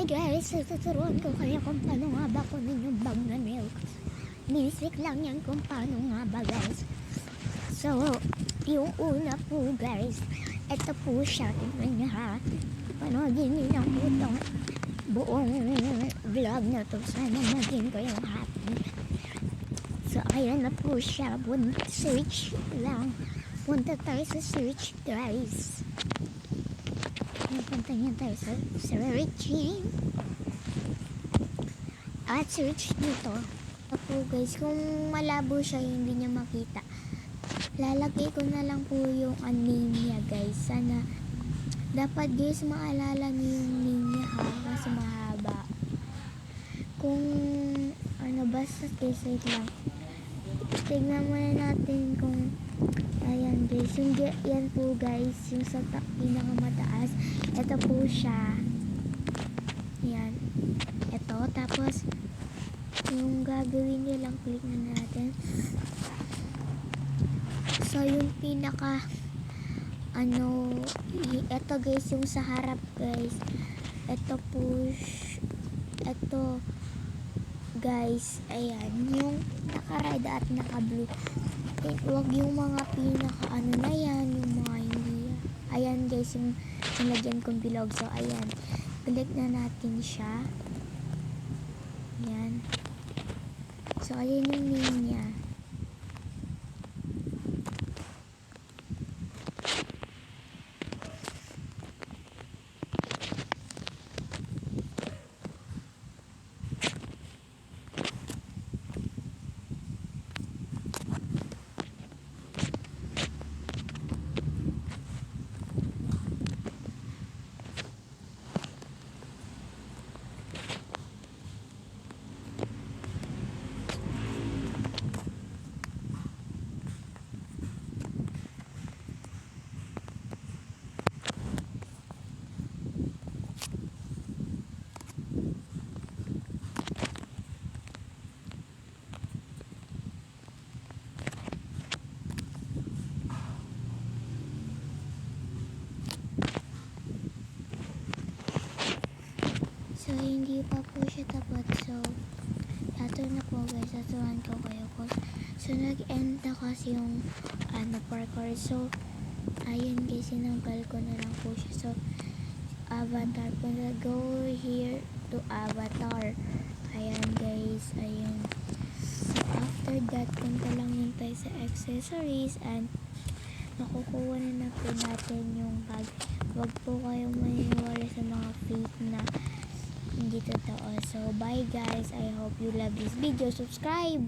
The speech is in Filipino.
Hi guys, tuturuan ko kayo kung paano nga ba kunin yung bag na milk. Basic lang yan kung paano nga ba guys. So, yung una po guys, ito po siya, tignan nyo ha. Panoodin nyo lang po itong buong vlog na to. Sana maging ko yung happy. So, ayan na po siya. Search lang. Punta tayo sa search guys. Punta niya tayo sa searching. At search nito. Po guys, kung malabo siya hindi niya makita, lalagay ko na lang po yung name niya guys. Sana dapat guys maalala niyo yung name niya ha, kasi mahaba. Kung ano, basta guys, wait lang, tignan muna natin kung ayan guys, yung yan po guys, yung sa pinakamataas, ito po siya, yan, ito, tapos yung gagawin nyo lang, click na natin. So yung pinaka ito guys, yung sa harap guys, ito push, ito guys, ayan, yung naka-red at naka-blue. Huwag yung mga pinaka na yan, yung mga hindi, ayan guys, yung nilagyan kong bilog. So ayan, click na natin siya, ayan. So ayan yung name niya. So, hindi pa po siya tapos. So, ito na po guys. Atuhan ko kayo ko. So, nag-end na kasi yung parkour. So, ayun guys. Sinanggal ko na lang po siya. So, avatar po na. Go here to avatar. Ayan guys. Ayun. So, after that, punta lang yun tayo sa accessories and makukuha na po natin yung bag. Huwag po kayong maniwala sa mga fake na hindi totoo. So, bye guys. I hope you love this video. Subscribe!